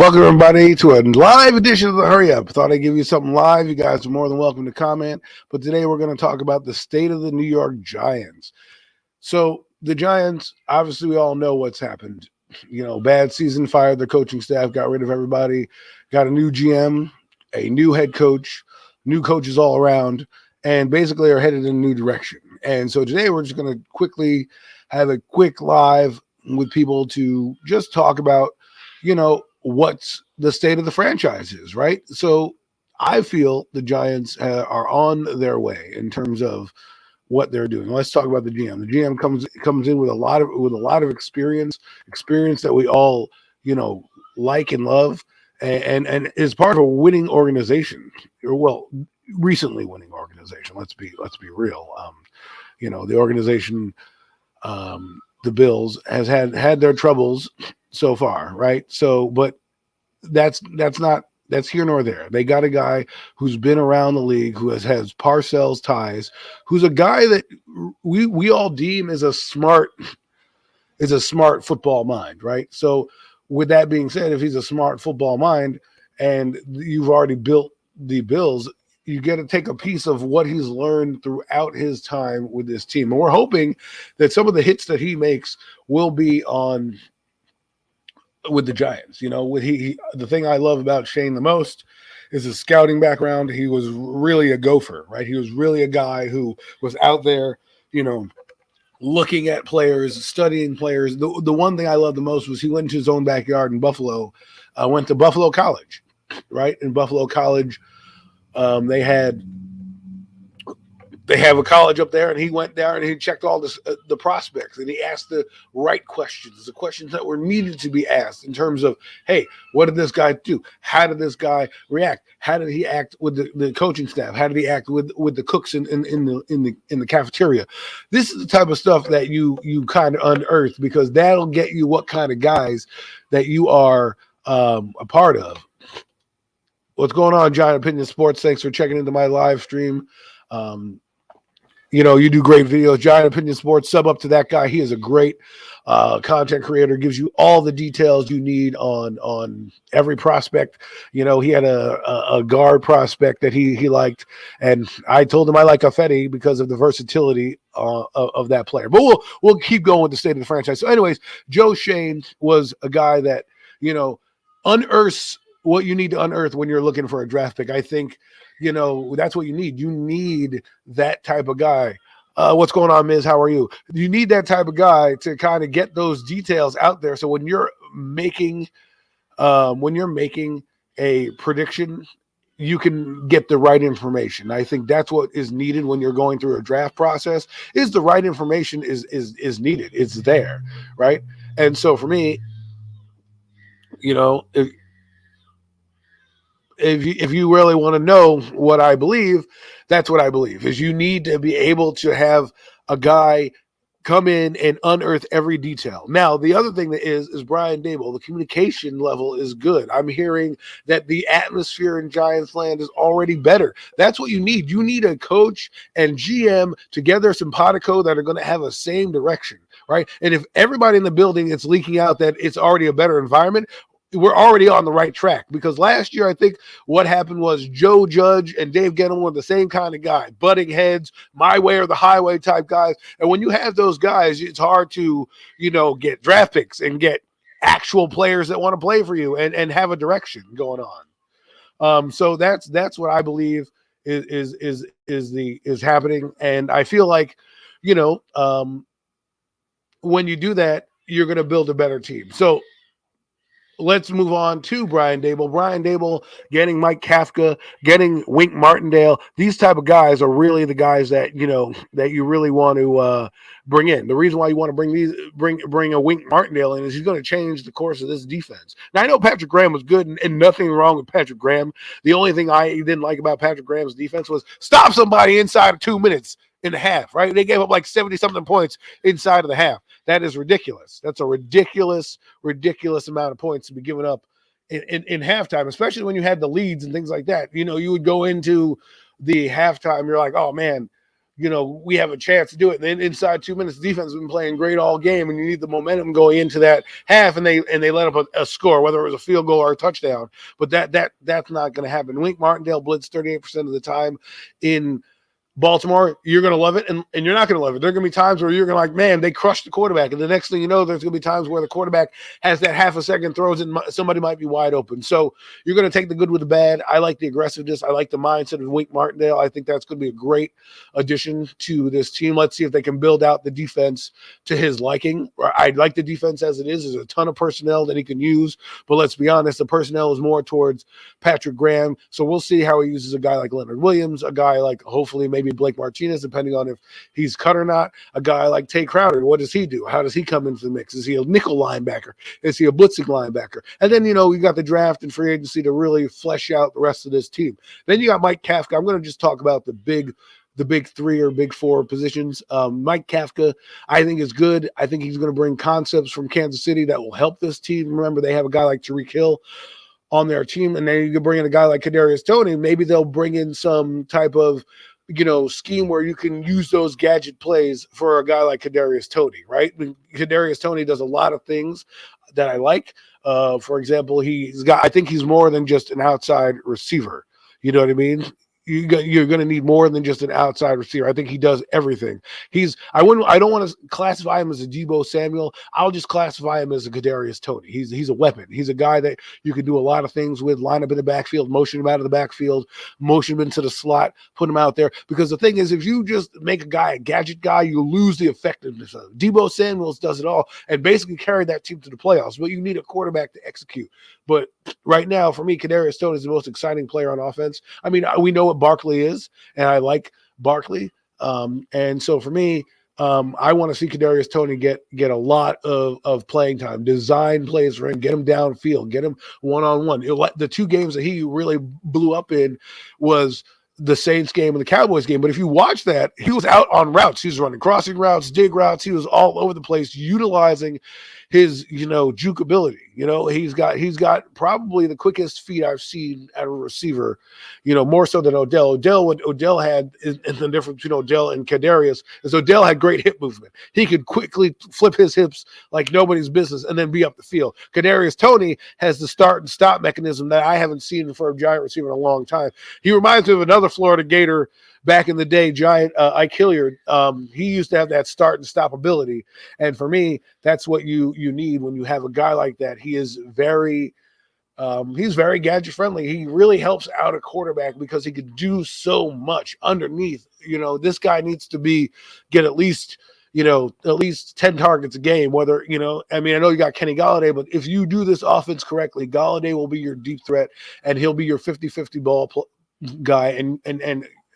Welcome, everybody, to a live edition of the Hurry Up. Thought I'd give you something live. You guys are more than welcome to comment. But today we're going to talk about the state of the New York Giants. So the Giants, obviously, we all know what's happened. Bad season, fired their coaching staff, got rid of everybody, got a new GM, a new head coach, new coaches all around, and basically are headed in a new direction. And so today we're just going to quickly have a quick live with people to just talk about, what's the state of the franchise is, right? So I feel the Giants are on their way in terms of what they're doing. Let's talk about the GM. The GM comes in with a lot of experience that we all, like and love, and is part of a winning organization. Well, recently winning organization. Let's be real. The organization, the Bills, has had their troubles so far, right? So, but that's here nor there. They got a guy who's been around the league, who has Parcells ties, who's a guy that we all deem as a smart football mind, right? So, with that being said, if he's a smart football mind and you've already built the Bills, you get to take a piece of what he's learned throughout his time with this team. And we're hoping that some of the hits that he makes will be on with the Giants. The thing I love about Shane the most is his scouting background. He was really a gopher, right? He was really a guy who was out there, looking at players, studying players. The one thing I loved the most was he went into his own backyard in Buffalo, went to Buffalo College, right? In Buffalo College, they have a college up there, and he went there and he checked all the prospects, and he asked the right questions, the questions that were needed to be asked in terms of, hey, what did this guy do? How did this guy react? How did he act with the coaching staff? How did he act with the cooks in the cafeteria? This is the type of stuff that you kind of unearth, because that'll get you what kind of guys that you are a part of. What's going on, Giant Opinion Sports? Thanks for checking into my live stream. You do great videos. Giant Opinion Sports, sub up to that guy. He is a great content creator, gives you all the details you need on every prospect. He had a guard prospect that he liked, and I told him I like Affetti because of the versatility of that player. But we'll keep going with the state of the franchise. So anyways, Joe Shane was a guy that, unearths what you need to unearth when you're looking for a draft pick. I think, that's what you need. You need that type of guy. What's going on, Miz? How are you? You need that type of guy to kind of get those details out there. So when you're making a prediction, you can get the right information. I think that's what is needed when you're going through a draft process. Is the right information is needed. It's there, right? And so for me, if you really want to know what I believe, that's what I believe, is you need to be able to have a guy come in and unearth every detail. Now, the other thing that is Brian Daboll. The communication level is good. I'm hearing that the atmosphere in Giants land is already better. That's what you need. You need a coach and GM together, simpatico, that are going to have the same direction, right? And if everybody in the building is leaking out that it's already a better environment, we're already on the right track. Because last year, I think what happened was Joe Judge and Dave Gettleman were the same kind of guy, butting heads, my way or the highway type guys. And when you have those guys, it's hard to, get draft picks and get actual players that want to play for you and have a direction going on. So that's what I believe is happening. And I feel like, when you do that, you're going to build a better team. So let's move on to Brian Daboll. Brian Daboll getting Mike Kafka, getting Wink Martindale. These type of guys are really the guys that that you really want to bring in. The reason why you want to bring a Wink Martindale in is he's going to change the course of this defense. Now, I know Patrick Graham was good, and nothing wrong with Patrick Graham. The only thing I didn't like about Patrick Graham's defense was stop somebody inside of 2 minutes in the half, right? They gave up like 70-something points inside of the half. That is ridiculous. That's a ridiculous amount of points to be given up in halftime, especially when you had the leads and things like that. You would go into the halftime, you're like, oh man, we have a chance to do it. And then inside 2 minutes, the defense has been playing great all game, and you need the momentum going into that half, and they let up a score, whether it was a field goal or a touchdown. But that's not going to happen. Wink Martindale blitzed 38% of the time in Baltimore. You're going to love it, and you're not going to love it. There are going to be times where you're going to like, man, they crushed the quarterback. And the next thing you know, there's going to be times where the quarterback has that half a second, throws it, and somebody might be wide open. So you're going to take the good with the bad. I like the aggressiveness. I like the mindset of Wink Martindale. I think that's going to be a great addition to this team. Let's see if they can build out the defense to his liking. I like the defense as it is. There's a ton of personnel that he can use, but let's be honest, the personnel is more towards Patrick Graham. So we'll see how he uses a guy like Leonard Williams, a guy like hopefully maybe Blake Martinez, depending on if he's cut or not. A guy like Tay Crowder, what does he do? How does he come into the mix? Is he a nickel linebacker? Is he a blitzing linebacker? And then, we got the draft and free agency to really flesh out the rest of this team. Then you got Mike Kafka. I'm going to just talk about the big three or big four positions. Mike Kafka, I think, is good. I think he's going to bring concepts from Kansas City that will help this team. Remember, they have a guy like Tyreek Hill on their team, and then you can bring in a guy like Kadarius Toney. Maybe they'll bring in some type of scheme where you can use those gadget plays for a guy like Kadarius Toney, right? Kadarius Toney does a lot of things that I like. For example, I think he's more than just an outside receiver. You know what I mean? You're going to need more than just an outside receiver. I think he does everything. I don't want to classify him as a Deebo Samuel. I'll just classify him as a Kadarius Toney. He's a weapon. He's a guy that you can do a lot of things with. Line up in the backfield, motion him out of the backfield, motion him into the slot, put him out there. Because the thing is, if you just make a guy a gadget guy, you lose the effectiveness of it. Deebo Samuels does it all and basically carried that team to the playoffs. But you need a quarterback to execute. But right now, for me, Kadarius Toney is the most exciting player on offense. I mean, we know what Barkley is, and I like Barkley. And so for me, I want to see Kadarius Toney get a lot of playing time, design plays for him, get him downfield, get him one-on-one. The two games that he really blew up in was the Saints game and the Cowboys game. But if you watch that, he was out on routes. He was running crossing routes, dig routes. He was all over the place, utilizing his, juke ability. He's got probably the quickest feet I've seen at a receiver, more so than Odell. What Odell had is the difference between Odell and Kadarius is Odell had great hip movement. He could quickly flip his hips like nobody's business and then be up the field. Kadarius Toney has the start and stop mechanism that I haven't seen for a giant receiver in a long time. He reminds me of another Florida Gator back in the day, giant Ike Hilliard. He used to have that start and stop ability. And for me, that's what you need when you have a guy like that. He is he's very gadget friendly. He really helps out a quarterback because he could do so much underneath. This guy needs to get at least 10 targets a game, whether, I know you got Kenny Golladay, but if you do this offense correctly, Golladay will be your deep threat and he'll be your 50-50 ball guy. And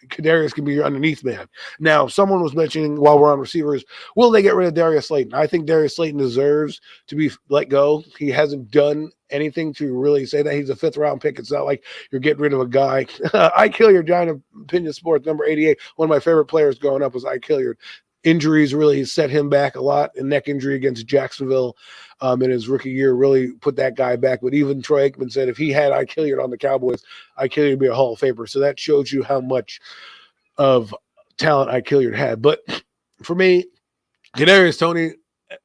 Kadarius can be your underneath man. Now, someone was mentioning while we're on receivers, will they get rid of Darius Slayton? I think Darius Slayton deserves to be let go. He hasn't done anything to really say that. He's a 5th round pick. It's not like you're getting rid of a guy. Ike Hilliard, Giant Opinion Sports, number 88. One of my favorite players growing up was Ike Hilliard. Injuries really set him back a lot. A neck injury against Jacksonville in his rookie year really put that guy back. But even Troy Aikman said if he had Ike Hilliard on the Cowboys, Ike Hilliard would be a Hall of Famer. So that shows you how much of talent Ike Hilliard had. But for me, Kadarius Toney,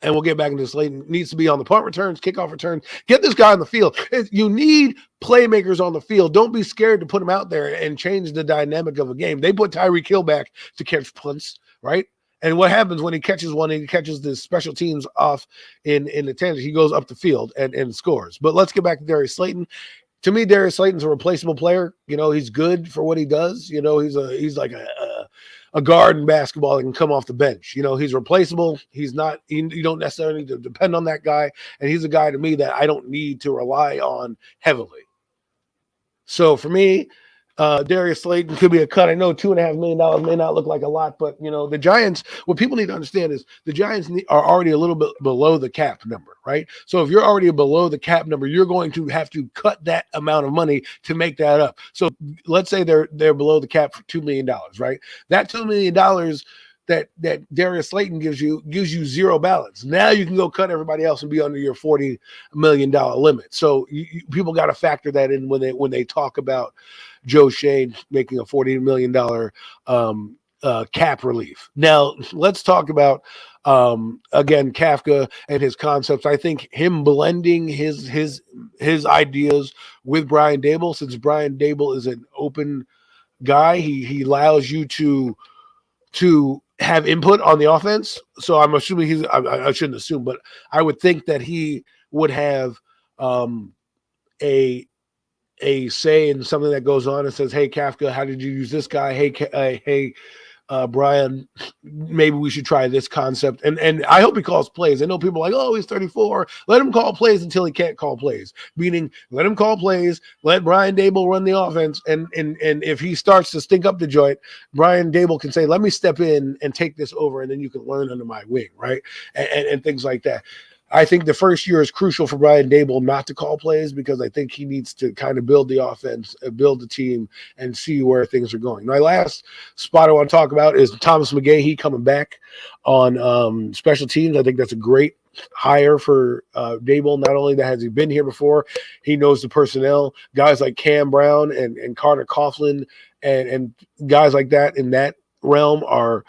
and we'll get back into Slayton, needs to be on the punt returns, kickoff returns. Get this guy on the field. You need playmakers on the field. Don't be scared to put him out there and change the dynamic of a game. They put Tyreek Hill back to catch punts, right? And what happens when he catches one and he catches the special teams off in the tangent? He goes up the field and scores. But let's get back to Darius Slayton. To me, Darius Slayton's a replaceable player. He's good for what he does. He's like a guard in basketball that can come off the bench. He's replaceable. He's not. You don't necessarily need to depend on that guy. And he's a guy to me that I don't need to rely on heavily. So for me, Darius Slayton could be a cut. I know $2.5 million may not look like a lot, but the Giants, what people need to understand is the Giants are already a little bit below the cap number, right? So if you're already below the cap number, you're going to have to cut that amount of money to make that up. So let's say they're below the cap for $2 million, right? That $2 million that Darius Slayton gives you zero balance. Now you can go cut everybody else and be under your $40 million limit. So people got to factor that in when they talk about Joe Shane making a $40 million cap relief. Now, let's talk about again Kafka and his concepts. I think him blending his ideas with Brian Dable, since Brian Dable is an open guy, he allows you to have input on the offense. So I'm assuming I shouldn't assume, but I would think that he would have a say in something that goes on and says, "Hey, Kafka, how did you use this guy? Hey, Brian, maybe we should try this concept." And I hope he calls plays. I know people are like, "Oh, he's 34. Let him call plays until he can't call plays." Meaning, let him call plays. Let Brian Dable run the offense. And if he starts to stink up the joint, Brian Dable can say, "Let me step in and take this over, and then you can learn under my wing," right? And things like that. I think the first year is crucial for Brian Dable not to call plays, because I think he needs to kind of build the offense, build the team, and see where things are going. My last spot I want to talk about is Thomas McGahee coming back on special teams. I think that's a great hire for Dable. Not only that has he been here before, he knows the personnel. Guys like Cam Brown and Carter Coughlin and guys like that in that realm are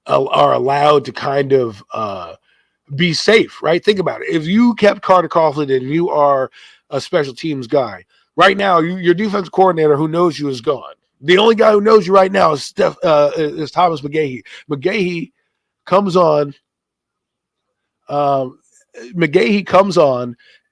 allowed to kind of be safe, right? Think about it. If you kept Carter Coughlin and you are a special teams guy, right now your defensive coordinator who knows you is gone. The only guy who knows you right now is is Thomas McGahee. McGahee comes on.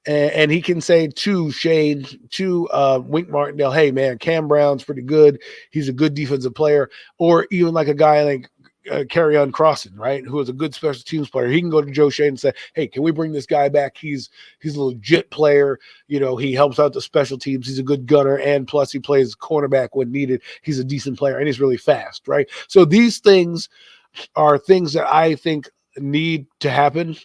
And he can say to Shane, to Wink Martindale, "Hey man, Cam Brown's pretty good. He's a good defensive player." Or even like a guy like Kerryon Crossan, right, who is a good special teams player. He can go to Joe Shane and say, "Hey, can we bring this guy back? He's a legit player. You know, he helps out the special teams. He's a good gunner, and plus he plays cornerback when needed. He's a decent player, and he's really fast," right? So these things are things that I think need to happen.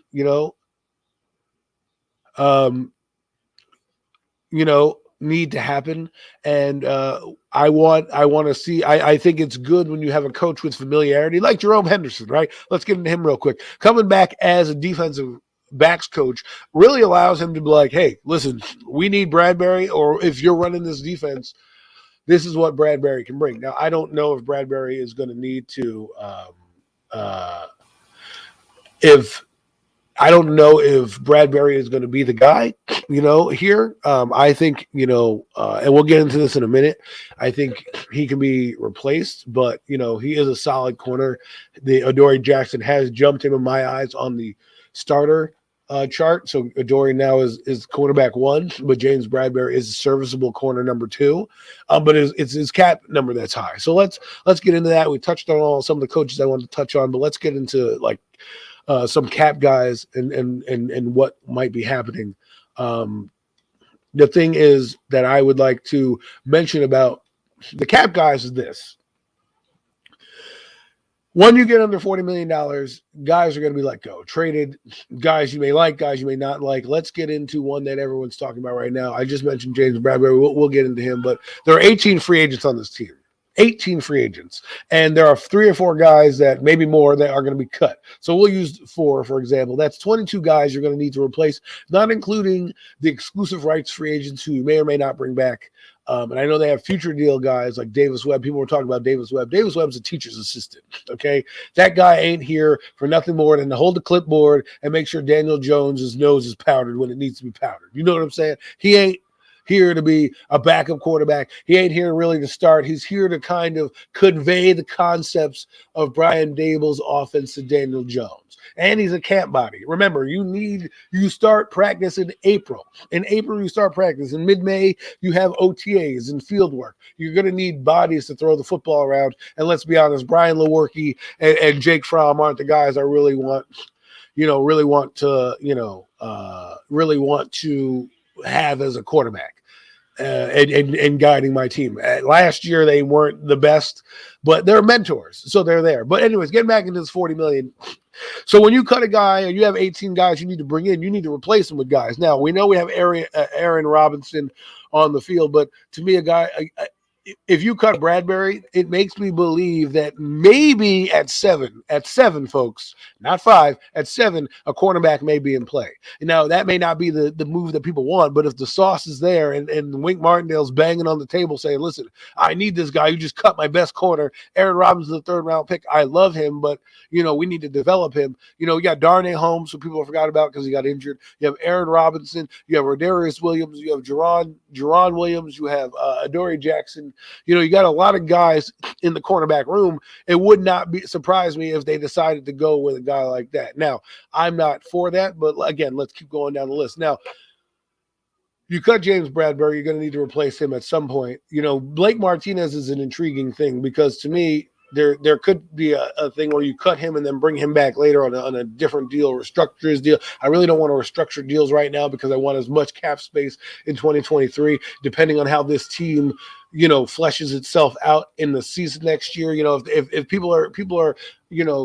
Need to happen. And I want to see, I think it's good when you have a coach with familiarity like Jerome Henderson, right? Let's get into him real quick. Coming back as a defensive backs coach really allows him to be like, "Hey, listen, we need Bradbury, or if you're running this defense, this is what Bradbury can bring." Now, I don't know if Bradbury is going to need to I don't know if Bradbury is going to be the guy, here. I think, and we'll get into this in a minute. I think he can be replaced, but, he is a solid corner. The Adoree Jackson has jumped him in my eyes on the starter chart. So Adoree now is cornerback 1, but James Bradbury is a serviceable corner number 2. But it's his cap number that's high. So let's get into that. We touched on some of the coaches I wanted to touch on, but let's get into some cap guys and what might be happening. The thing is that I would like to mention about the cap guys is this. When you get under $40 million, guys are going to be let go, traded. Guys you may like, guys you may not like. Let's get into one that everyone's talking about right now. I just mentioned James Bradbury. We'll get into him, but there are 18 free agents on this team. 18 free agents. And there are 3 or 4 guys that maybe more that are going to be cut. So we'll use 4, for example. That's 22 guys you're going to need to replace, not including the exclusive rights free agents who you may or may not bring back. And I know they have future deal guys like Davis Webb. People were talking about Davis Webb. Davis Webb's a teacher's assistant, okay? That guy ain't here for nothing more than to hold the clipboard and make sure Daniel Jones' nose is powdered when it needs to be powdered. You know what I'm saying? He ain't here to be a backup quarterback. He ain't here really to start. He's here to kind of convey the concepts of Brian Dable's offense to Daniel Jones. And he's a camp body. Remember, you start practice in April. In April, you start practice. In mid-May, you have OTAs and field work. You're going to need bodies to throw the football around. And let's be honest, Brian Lewerke and Jake Fromm aren't the guys I really want to have as a quarterback. And guiding my team. Last year, they weren't the best, but they're mentors, so they're there. But anyways, getting back into this $40 million. So when you cut a guy and you have 18 guys you need to bring in, you need to replace them with guys. Now, we know we have Aaron Robinson on the field, but to me, a guy if you cut Bradbury, it makes me believe that maybe at seven, folks, not five, at seven, a cornerback may be in play. Now, that may not be the move that people want, but if the sauce is there and Wink Martindale's banging on the table saying, listen, I need this guy. You just cut my best corner. Aaron Robinson's the third round pick. I love him, but, we need to develop him. You got Darnay Holmes, who people forgot about because he got injured. You have Aaron Robinson. You have Rodarius Williams. You have Jerron Williams. You have Adoree Jackson. You got a lot of guys in the cornerback room. It would not surprise me if they decided to go with a guy like that. Now, I'm not for that, but again, let's keep going down the list. Now, you cut James Bradbury, you're going to need to replace him at some point. Blake Martinez is an intriguing thing because to me, there could be a thing where you cut him and then bring him back later on a different deal, or restructure his deal. I really don't want to restructure deals right now because I want as much cap space in 2023, depending on how this team, fleshes itself out in the season next year. If people are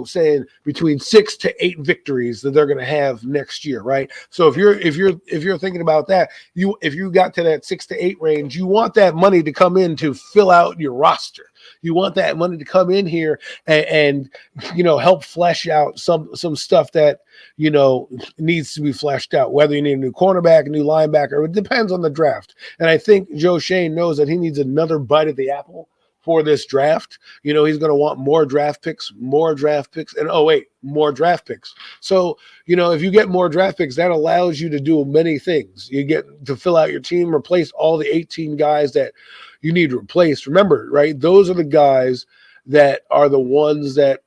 saying between 6 to 8 victories that they're going to have next year, right? So if you're thinking about that, if you got to that 6 to 8 range, you want that money to come in to fill out your roster. You want that money to come in here and help flesh out some stuff that needs to be fleshed out. Whether you need a new cornerback, a new linebacker, it depends on the draft. And I think Joe Schoen knows that he needs another bite at the apple for this draft. He's going to want more draft picks, and more draft picks. So, if you get more draft picks, that allows you to do many things. You get to fill out your team, replace all the 18 guys that you need to replace. Remember, right? Those are the guys that are the ones that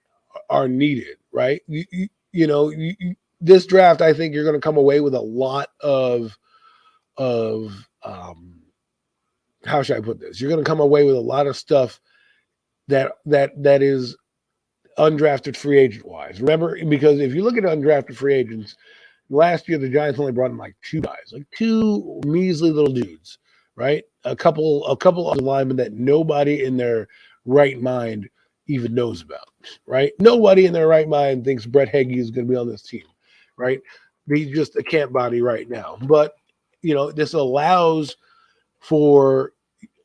are needed, right? This draft, I think you're going to come away with a lot of how should I put this? You're going to come away with a lot of stuff that is undrafted free agent wise. Remember, because if you look at undrafted free agents, last year the Giants only brought in like 2 guys, like 2 measly little dudes, right? A couple of linemen that nobody in their right mind even knows about, right? Nobody in their right mind thinks Brett Heggie is going to be on this team, right? He's just a camp body right now. But, this allows for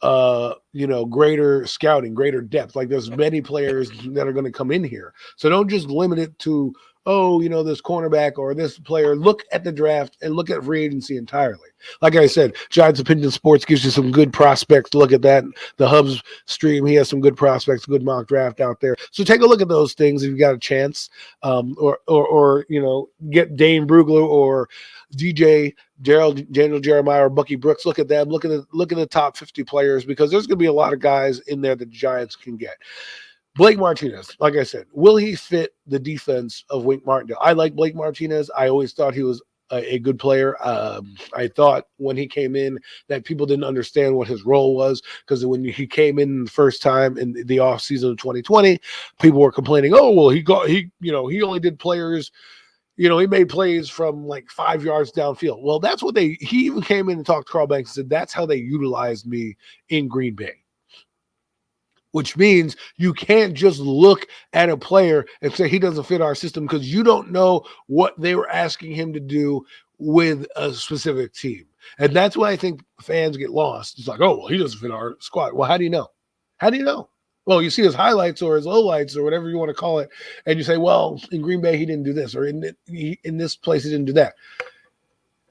greater scouting, greater depth. Like there's many players that are going to come in here. So don't just limit it to, this cornerback or this player. Look at the draft and look at free agency entirely. Like I said, Giants Opinion Sports gives you some good prospects. Look at that. The Hubs stream, he has some good prospects, good mock draft out there. So take a look at those things if you got a chance. Or get Dane Brugler or Daniel Jeremiah or Bucky Brooks. Look at them. Look at the top 50 players, because there's going to be a lot of guys in there that the Giants can get. Blake Martinez, like I said, will he fit the defense of Wink Martindale? I like Blake Martinez. I always thought he was a good player. I thought when he came in that people didn't understand what his role was, because when he came in the first time in the offseason of 2020, people were complaining, he only did players. He made plays from like 5 yards downfield. Well, that's what he even came in and talked to Carl Banks and said, that's how they utilized me in Green Bay. Which means you can't just look at a player and say he doesn't fit our system, because you don't know what they were asking him to do with a specific team. And that's why I think fans get lost. It's like, he doesn't fit our squad. Well, how do you know? How do you know? Well, you see his highlights or his lowlights or whatever you want to call it, and you say, well, in Green Bay, he didn't do this, or in this place, he didn't do that.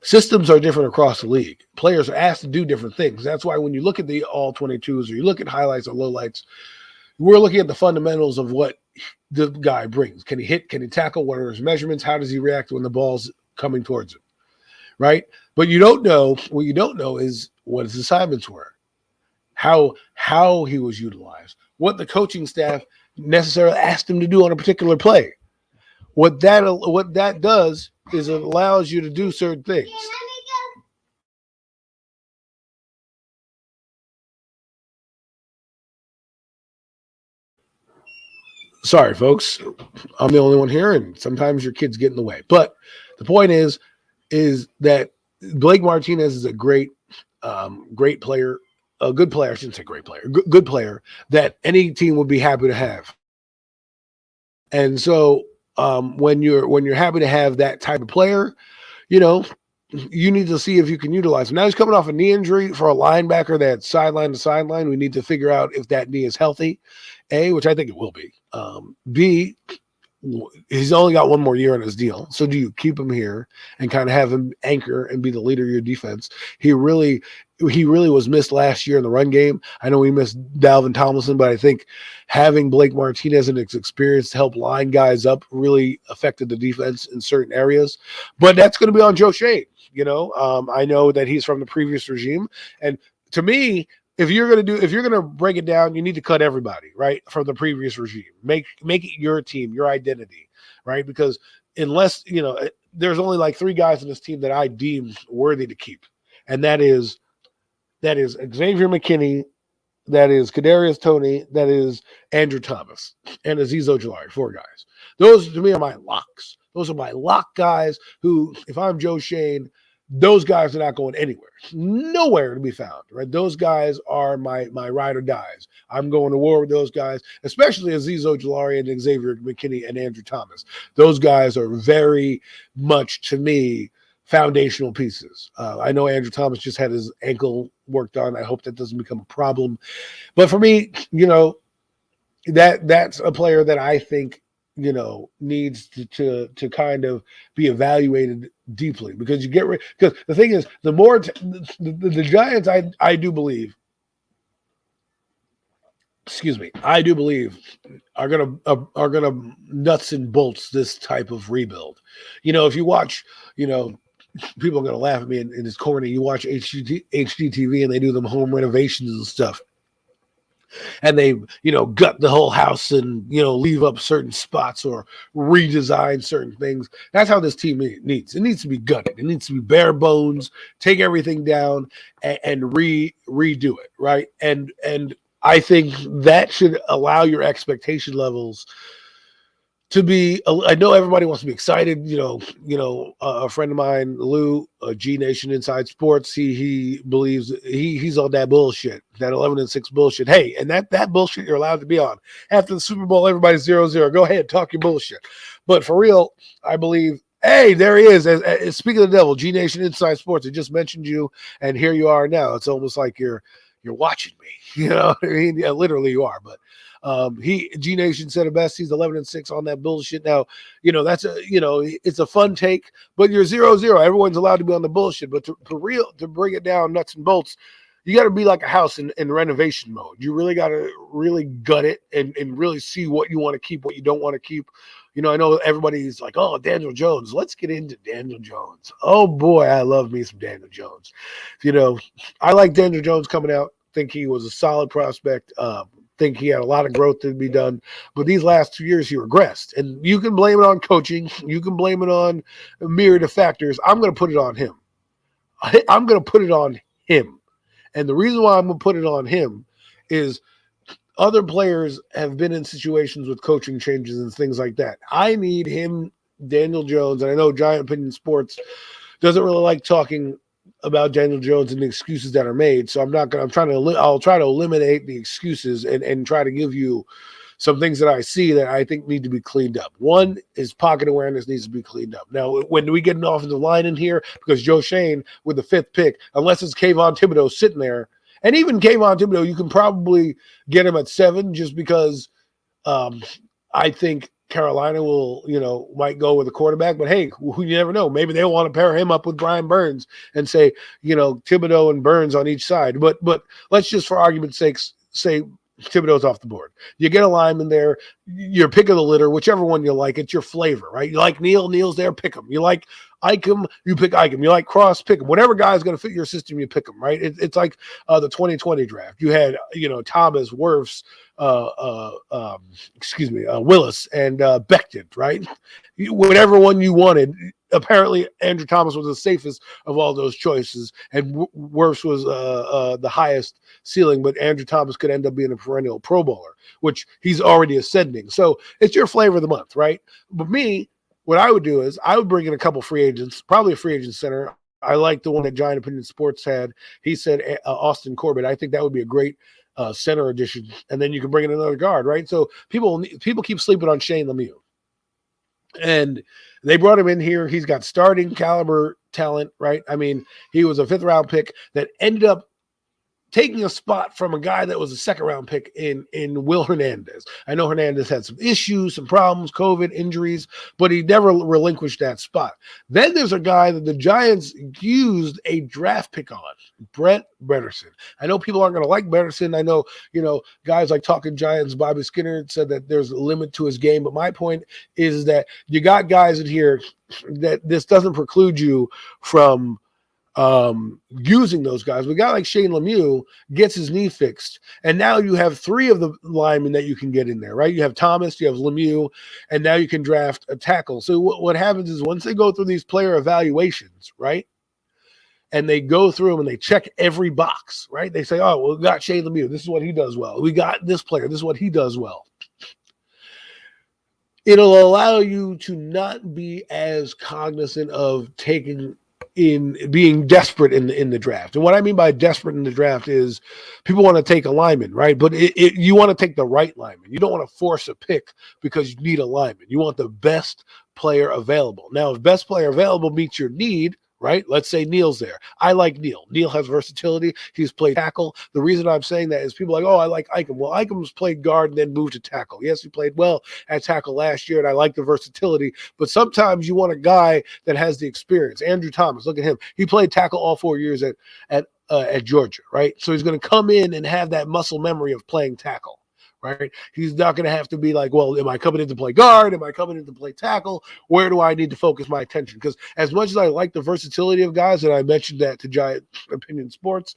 Systems are different across the league. Players are asked to do different things. That's why when you look at the all 22s or you look at highlights or lowlights, we're looking at the fundamentals of what the guy brings. Can he hit? Can he tackle? What are his measurements? How does he react when the ball's coming towards him? Right? But what you don't know is what his assignments were, how he was utilized, what the coaching staff necessarily asked him to do on a particular play. What that does is it allows you to do certain things. Sorry, folks. I'm the only one here, and sometimes your kids get in the way. But the point is that Blake Martinez is a great player, a good player. I shouldn't say great player, good player that any team would be happy to have. And so when you're happy to have that type of player, you need to see if you can utilize him. Now he's coming off a knee injury for a linebacker that's sideline to sideline. We need to figure out if that knee is healthy, A, which I think it will be. B, he's only got one more year on his deal. So do you keep him here and kind of have him anchor and be the leader of your defense? He really was missed last year in the run game. I know we missed Dalvin Tomlinson, but I think having Blake Martinez and his experience to help line guys up really affected the defense in certain areas. But that's going to be on Joe Shane. I know that he's from the previous regime. And to me, if you're gonna break it down, you need to cut everybody, right, from the previous regime. Make it your team, your identity, right? Because unless there's only like 3 guys in this team that I deem worthy to keep, and that is Xavier McKinney, that is Kadarius Toney, that is Andrew Thomas, and Azeez Ojulari. 4 guys. Those to me are my locks. Those are my lock guys who, if I'm Joe Shane, those guys are not going anywhere. Nowhere to be found, right? Those guys are my ride or dies. I'm going to war with those guys, especially Azeez Ojulari and Xavier McKinney and Andrew Thomas. Those guys are very much, to me, foundational pieces. I know Andrew Thomas just had his ankle worked on. I hope that doesn't become a problem. But for me, that's a player that I think needs to kind of be evaluated deeply, because because the thing is, the more the Giants, I do believe are gonna nuts and bolts this type of rebuild. If you watch, people are gonna laugh at me in this corner. You watch HGTV and they do them home renovations and stuff. And they, gut the whole house and, leave up certain spots or redesign certain things. That's how this team needs. It needs to be gutted. It needs to be bare bones, take everything down and redo it, right? And I think that should allow your expectation levels to be. I know everybody wants to be excited. A friend of mine, Lou, G Nation Inside Sports, he believes he's on that bullshit, that 11-6 bullshit. Hey, and that bullshit you're allowed to be on. After the Super Bowl, everybody's 0-0. Go ahead, talk your bullshit. But for real, I believe. Hey, there he is. Speaking of the devil, G Nation Inside Sports. I just mentioned you, and here you are now. It's almost like you're watching me. I mean, yeah, literally you are, but. G Nation said it best. He's 11-6 on that bullshit. Now, that's it's a fun take, but you're 0-0. Everyone's allowed to be on the bullshit, but to bring it down nuts and bolts, you got to be like a house in renovation mode. You really got to really gut it and really see what you want to keep, what you don't want to keep. I know everybody's like, oh, Daniel Jones. Let's get into Daniel Jones. Oh boy, I love me some Daniel Jones. I like Daniel Jones coming out. Think he was a solid prospect. Think he had a lot of growth to be done, but these last 2 years he regressed, and you can blame it on coaching, you can blame it on a myriad of factors. I'm going to put it on him. And the reason why I'm going to put it on him is other players have been in situations with coaching changes and things like that. I need him, Daniel Jones, and I know Giant Opinion Sports doesn't really like talking about Daniel Jones and the excuses that are made. So I'll try to eliminate the excuses and try to give you some things that I see that I think need to be cleaned up. One is pocket awareness needs to be cleaned up. Now, when we get an offensive line in here, because Joe Shane with the 5th pick, unless it's Kayvon Thibodeau sitting there, and even Kayvon Thibodeau, you can probably get him at 7 just because I think Carolina will, might go with a quarterback, but hey, you never know. Maybe they'll want to pair him up with Brian Burns and say, Thibodeau and Burns on each side. But let's just, for argument's sake, say Thibodeau's off the board. You get a lineman there, you're pick of the litter, whichever one you like. It's your flavor, right? You like Neal's there, pick him. You like Icom, you pick Icom. You like Cross, pick him. Whatever guy's going to fit your system, you pick him, right? It's like the 2020 draft. You had, Thomas, Wirfs, Willis, and Becton, right? Whatever one you wanted. Apparently, Andrew Thomas was the safest of all those choices, and Wirfs was the highest ceiling, but Andrew Thomas could end up being a perennial Pro Bowler, which he's already ascending. So it's your flavor of the month, right? But me, what I would do is I would bring in a couple free agents, probably a free agent center. I like the one that Giant Opinion Sports had. He said Austin Corbett. I think that would be a great center addition, and then you can bring in another guard, right? So people keep sleeping on Shane Lemieux, and they brought him in here. He's got starting caliber talent, right? I mean, he was a 5th-round pick that ended up taking a spot from a guy that was a 2nd-round pick in Will Hernandez. I know Hernandez had some issues, some problems, COVID, injuries, but he never relinquished that spot. Then there's a guy that the Giants used a draft pick on, Brent Bretterson. I know people aren't going to like Bretterson. I know, guys like Talking Giants, Bobby Skinner said that there's a limit to his game, but my point is that you got guys in here that this doesn't preclude you from using those guys. We got like Shane Lemieux gets his knee fixed, and now you have 3 of the linemen that you can get in there, right? You have Thomas, you have Lemieux, and now you can draft a tackle. So what happens is once they go through these player evaluations, right? And they go through them and they check every box, right? They say, oh, well, we got Shane Lemieux. This is what he does well. We got this player. This is what he does well. It'll allow you to not be as cognizant of being desperate in the draft. And what I mean by desperate in the draft is people want to take a lineman, right? But you want to take the right lineman. You don't want to force a pick because you need a lineman. You want the best player available. Now, if best player available meets your need, right? Let's say Neil's there. I like Neil. Neil has versatility. He's played tackle. The reason I'm saying that is people are like, oh, I like Icahn. Well, Icahm's played guard and then moved to tackle. Yes, he played well at tackle last year, and I like the versatility. But sometimes you want a guy that has the experience. Andrew Thomas, look at him. He played tackle all 4 years at Georgia, right? So he's going to come in and have that muscle memory of playing tackle. Right? He's not going to have to be like, well, am I coming in to play guard? Am I coming in to play tackle? Where do I need to focus my attention? Because as much as I like the versatility of guys, and I mentioned that to Giant Opinion Sports,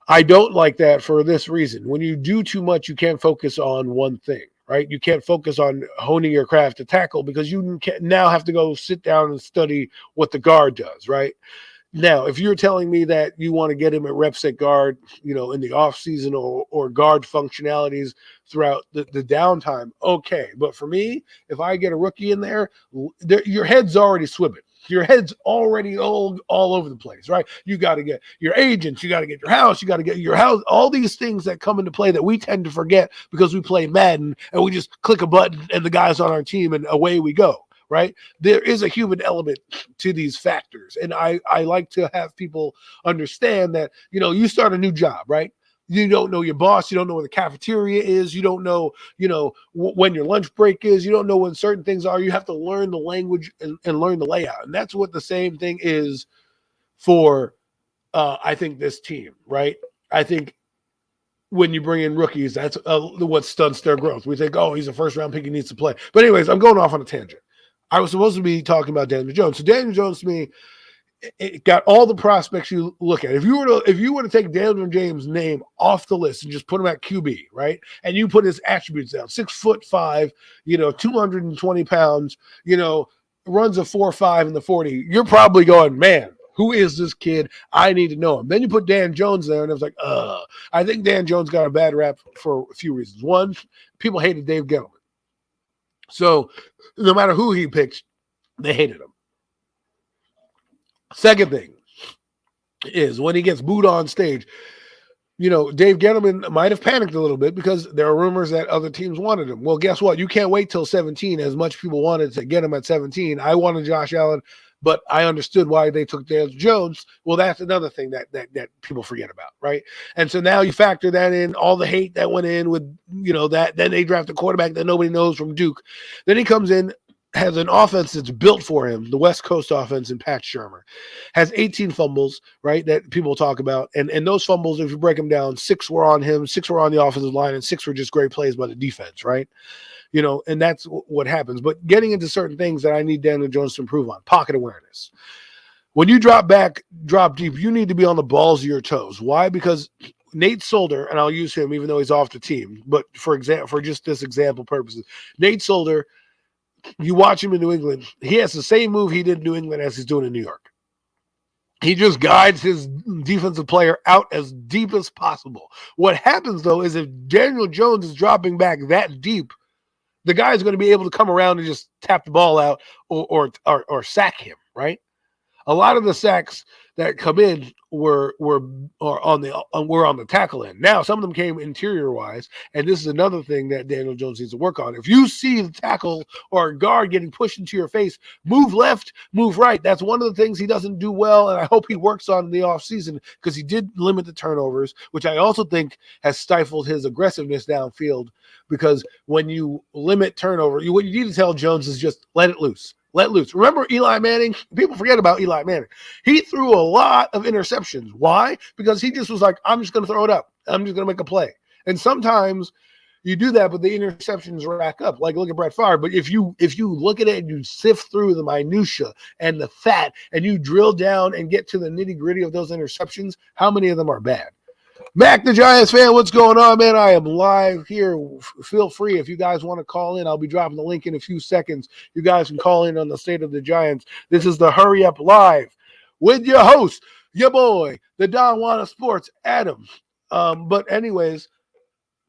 I don't like that for this reason. When you do too much, you can't focus on one thing, right? You can't focus on honing your craft to tackle because you now have to go sit down and study what the guard does, right? Now, if you're telling me that you want to get him at reps at guard, in the offseason or guard functionalities throughout the downtime, okay. But for me, if I get a rookie in there, your head's already swimming. Your head's already all over the place, right? You got to get your agents, you got to get your house, you got to get your house, all these things that come into play that we tend to forget because we play Madden and we just click a button and the guy's on our team and away we go. Right? There is a human element to these factors. And I like to have people understand that, you start a new job, right? You don't know your boss. You don't know where the cafeteria is. You don't know, when your lunch break is. You don't know when certain things are. You have to learn the language and learn the layout. And that's what the same thing is for, I think, this team, right? I think when you bring in rookies, that's what stunts their growth. We think, oh, he's a first-round pick. He needs to play. But anyways, I'm going off on a tangent. I was supposed to be talking about Daniel Jones. So Daniel Jones to me, it got all the prospects you look at. If you were to take Daniel James' name off the list and just put him at QB, right? And you put his attributes down, 6'5", 220 pounds, runs a 4.5 in the 40, you're probably going, man, who is this kid? I need to know him. Then you put Dan Jones there, and it was like, I think Dan Jones got a bad rap for a few reasons. One, people hated Dave Gettleman. So no matter who he picked, they hated him. Second thing is when he gets booed on stage, Dave Gettleman might have panicked a little bit because there are rumors that other teams wanted him. Well, guess what? You can't wait till 17 as much people wanted to get him at 17. I wanted Josh Allen, but I understood why they took Daniel Jones. Well, that's another thing that people forget about, right? And so now you factor that in, all the hate that went in with, that. Then they draft a quarterback that nobody knows from Duke. Then he comes in, has an offense that's built for him, the West Coast offense in Pat Shurmur. Has 18 fumbles, right, that people talk about. And those fumbles, if you break them down, 6 were on him, 6 were on the offensive line, and 6 were just great plays by the defense, right? And that's what happens. But getting into certain things that I need Daniel Jones to improve on, pocket awareness. When you drop deep, you need to be on the balls of your toes. Why? Because Nate Solder, and I'll use him even though he's off the team, but for just this example purposes, Nate Solder, you watch him in New England, he has the same move he did in New England as he's doing in New York. He just guides his defensive player out as deep as possible. What happens, though, is if Daniel Jones is dropping back that deep, the guy is going to be able to come around and just tap the ball out or sack him, right? A lot of the sacks that come in were on the tackle end. Now some of them came interior wise, and this is another thing that Daniel Jones needs to work on. If you see the tackle or a guard getting pushed into your face, move left, move right. That's one of the things he doesn't do well, and I hope he works on in the offseason, because he did limit the turnovers, which I also think has stifled his aggressiveness downfield, because when you limit turnover, what you need to tell Jones is just let it loose. Let loose. Remember Eli Manning? People forget about Eli Manning. He threw a lot of interceptions. Why? Because he just was like, I'm just going to throw it up. I'm just going to make a play. And sometimes you do that, but the interceptions rack up. Like, look at Brett Favre. But if you look at it and you sift through the minutia and the fat, and you drill down and get to the nitty gritty of those interceptions, how many of them are bad? Mac, the Giants fan, what's going on, man? I am live here. Feel free if you guys want to call in. I'll be dropping the link in a few seconds. You guys can call in on the State of the Giants. This is the Hurry Up Live with your host, your boy, the Don Juan Sports, Adam. But anyways,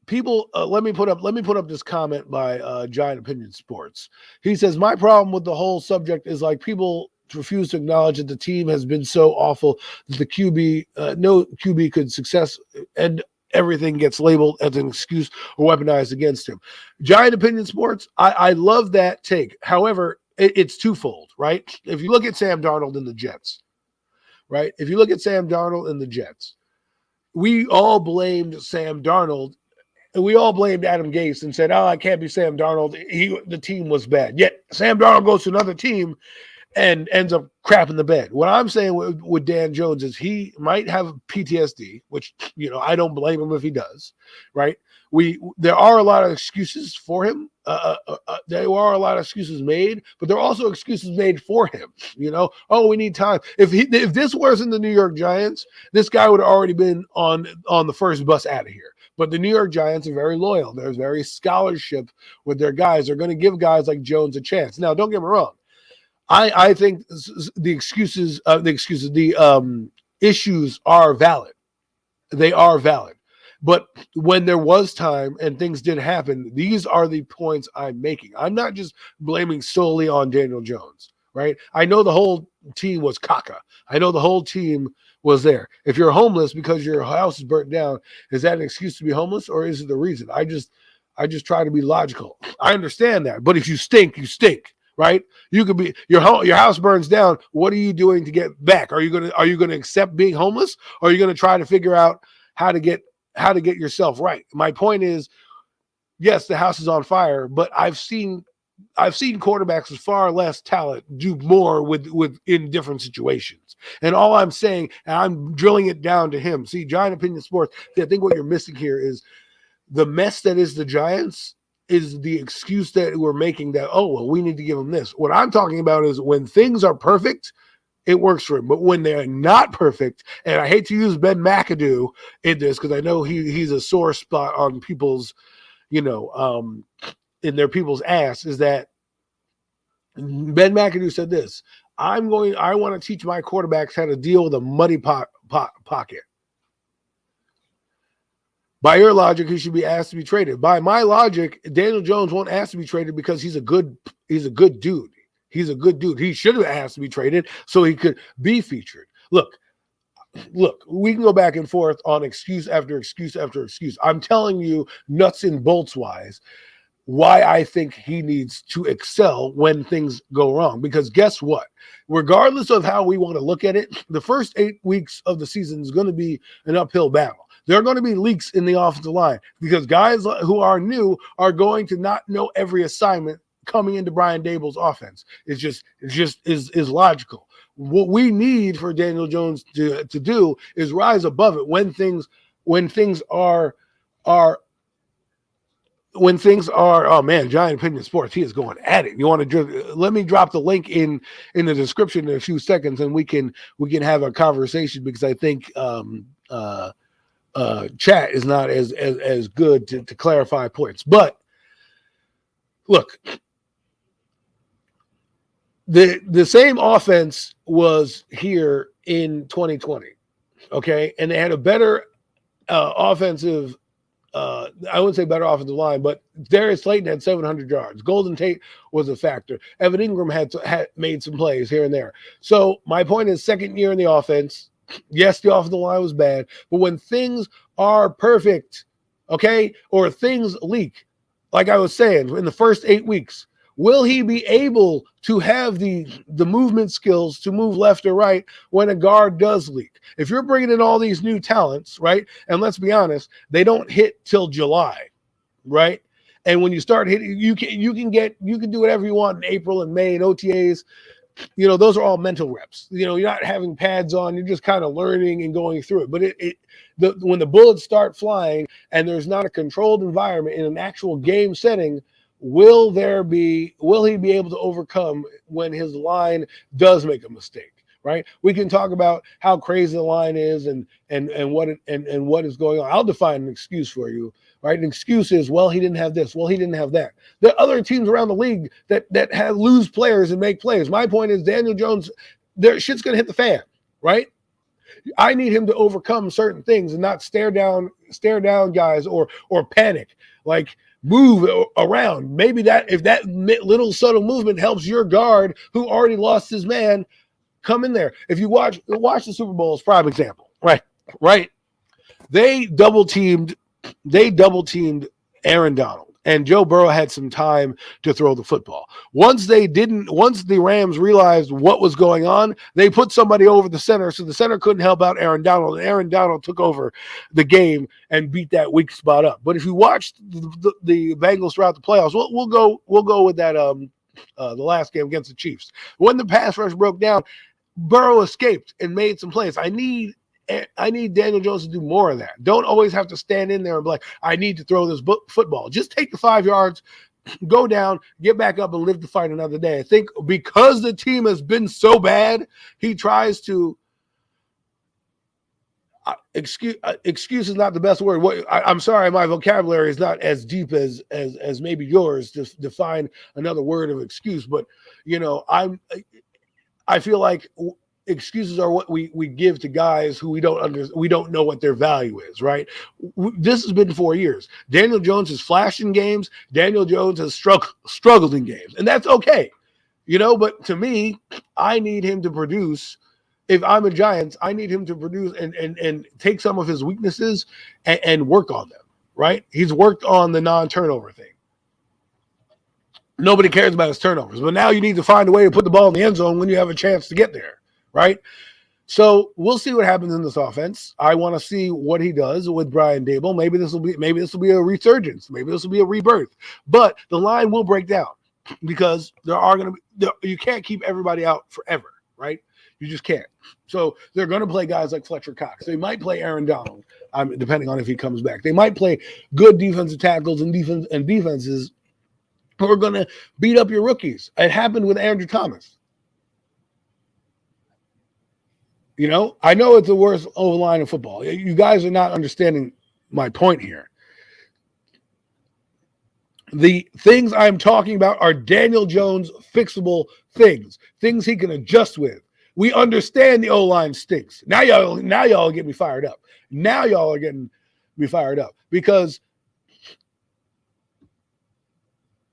people, let me put up this comment by Giant Opinion Sports. He says, my problem with the whole subject is like people refuse to acknowledge that the team has been so awful that the QB, no QB could success, and everything gets labeled as an excuse or weaponized against him. Giant Opinion Sports, I love that take. However, it's twofold, right? If you look at Sam Darnold and the Jets, right? If you look at Sam Darnold and the Jets, we all blamed Sam Darnold, and we all blamed Adam Gase and said, oh, I can't be Sam Darnold. The team was bad. Yet Sam Darnold goes to another team and ends up crapping the bed. What I'm saying with Dan Jones is he might have PTSD, which, I don't blame him if he does, right? There are a lot of excuses for him. There are a lot of excuses made, but there are also excuses made for him. Oh, we need time. If this wasn't the New York Giants, this guy would have already been on the first bus out of here. But the New York Giants are very loyal. There's very scholarship with their guys. They're going to give guys like Jones a chance. Now, don't get me wrong. I think the issues are valid. They are valid. But when there was time and things did happen, these are the points I'm making. I'm not just blaming solely on Daniel Jones, right? I know the whole team was caca. I know the whole team was there. If you're homeless because your house is burnt down, is that an excuse to be homeless, or is it the reason? I just try to be logical. I understand that. But if you stink, you stink. Right? You could be your house burns down. What are you doing to get back? Are you gonna accept being homeless, or are you gonna try to figure out how to get yourself right? My point is, yes, the house is on fire, but I've seen quarterbacks with far less talent do more with in different situations. And all I'm saying, and I'm drilling it down to him. See, Giant Opinion Sports, I think what you're missing here is the mess that is the Giants is the excuse that we're making that, oh, well, we need to give them this. What I'm talking about is when things are perfect, it works for him. But when they're not perfect, and I hate to use Ben McAdoo in this because I know he's a sore spot on people's, in their people's ass, is that Ben McAdoo said this: I want to teach my quarterbacks how to deal with a muddy pocket. By your logic, he should be asked to be traded. By my logic, Daniel Jones won't ask to be traded because he's a good dude. He's a good dude. He should have asked to be traded so he could be featured. Look, we can go back and forth on excuse after excuse after excuse. I'm telling you, nuts and bolts wise, why I think he needs to excel when things go wrong. Because guess what? Regardless of how we want to look at it, the first 8 weeks of the season is going to be an uphill battle. There are going to be leaks in the offensive line because guys who are new are going to not know every assignment coming into Brian Dable's offense. It's just is logical. What we need for Daniel Jones to do is rise above it when things are oh man, Giant Opinion Sports, he is going at it. You want to let me drop the link in the description in a few seconds, and we can have a conversation, because I think chat is not as good to clarify points. But look, the same offense was here in 2020, okay, and they had a better offensive I wouldn't say better offensive line, but Darius Slayton had 700 yards. Golden Tate was a factor. Evan Ingram had made some plays here and there. So my point is, second year in the offense, yes, the offensive line was bad, but when things are perfect, okay, or things leak, like I was saying, in the first 8 weeks, will he be able to have the movement skills to move left or right when a guard does leak? If you're bringing in all these new talents, right, and let's be honest, they don't hit till July, right? And when you start hitting, you can do whatever you want in April and May and OTAs. You know, those are all mental reps. You know, you're not having pads on. You're just kind of learning and going through it. But when the bullets start flying and there's not a controlled environment in an actual game setting, will he be able to overcome when his line does make a mistake? Right? We can talk about how crazy the line is and what is going on. I'll define an excuse for you. Right? An excuse is, well, he didn't have this. Well, he didn't have that. There are other teams around the league that have lose players and make plays. My point is, Daniel Jones, their shit's gonna hit the fan, right? I need him to overcome certain things and not stare down guys or panic. Like, move around. Maybe that if that little subtle movement helps your guard who already lost his man come in there. If you watch the Super Bowl as prime example, right? They double teamed Aaron Donald, and Joe Burrow had some time to throw the football. Once the Rams realized what was going on, they put somebody over the center, so the center couldn't help out Aaron Donald, and Aaron Donald took over the game and beat that weak spot up. But if you watched the Bengals throughout the playoffs, we'll go with that the last game against the Chiefs. When the pass rush broke down, Burrow escaped and made some plays. I need Daniel Jones to do more of that. Don't always have to stand in there and be like, I need to throw this football. Just take the 5 yards, go down, get back up, and live to fight another day. I think because the team has been so bad, he tries to excuse is not the best word. I'm sorry, my vocabulary is not as deep as maybe yours to define another word of excuse. But you know, I feel like excuses are what we give to guys who we don't know what their value is, right? This has been 4 years. Daniel Jones has flashed in games. Daniel Jones has struggled in games, and that's okay, you know. But to me, I need him to produce. If I'm a Giants, I need him to produce and take some of his weaknesses and work on them, right? He's worked on the non-turnover thing. Nobody cares about his turnovers, but now you need to find a way to put the ball in the end zone when you have a chance to get there, right? So we'll see what happens in this offense. I want to see what he does with Brian Daboll. Maybe this will be a resurgence. Maybe this will be a rebirth. But the line will break down because you can't keep everybody out forever, right? You just can't. So they're going to play guys like Fletcher Cox. They might play Aaron Donald, depending on if he comes back. They might play good defensive tackles and defenses who are going to beat up your rookies. It happened with Andrew Thomas. You know, I know it's the worst O-line in football. You guys are not understanding my point here. The things I'm talking about are Daniel Jones fixable things he can adjust with. We understand the O-line stinks. Now y'all get me fired up. Now y'all are getting me fired up because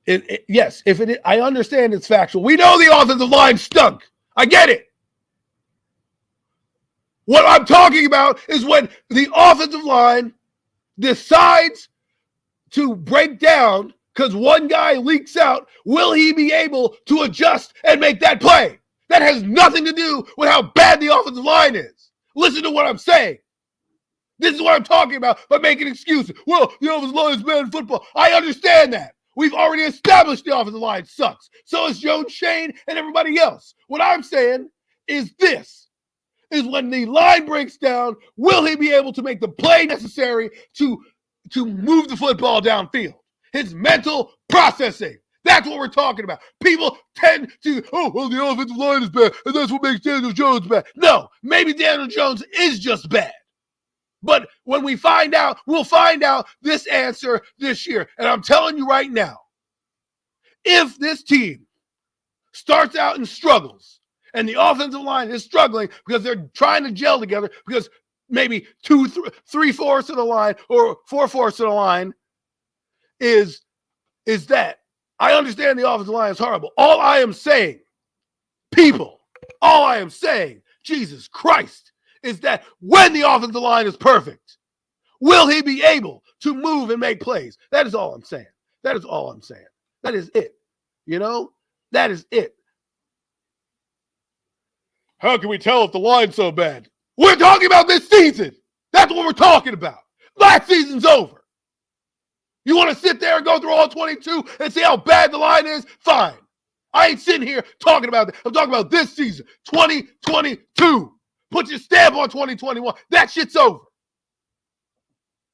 I understand it's factual. We know the offensive line stunk. I get it. What I'm talking about is when the offensive line decides to break down because one guy leaks out, will he be able to adjust and make that play? That has nothing to do with how bad the offensive line is. Listen to what I'm saying. This is what I'm talking about by making excuses. Well, the offensive line is bad in football. I understand that. We've already established the offensive line sucks. So is Joe Shane and everybody else. What I'm saying is this. Is when the line breaks down, will he be able to make the play necessary to move the football downfield? His mental processing. That's what we're talking about. People tend to, the offensive line is bad, and that's what makes Daniel Jones bad. No, maybe Daniel Jones is just bad. But when we find out, we'll find out this answer this year. And I'm telling you right now, if this team starts out and struggles, and the offensive line is struggling because they're trying to gel together, because maybe 3/4 of the line or 4/4 of the line is that I understand the offensive line is horrible. All I am saying, all I am saying, Jesus Christ, is that when the offensive line is perfect, will he be able to move and make plays? That is all I'm saying. That is all I'm saying. That is it. You know, that is it. How can we tell if the line's so bad? We're talking about this season. That's what we're talking about. Last season's over. You want to sit there and go through all 22 and see how bad the line is? Fine. I ain't sitting here talking about that. I'm talking about this season, 2022. Put your stamp on 2021. That shit's over.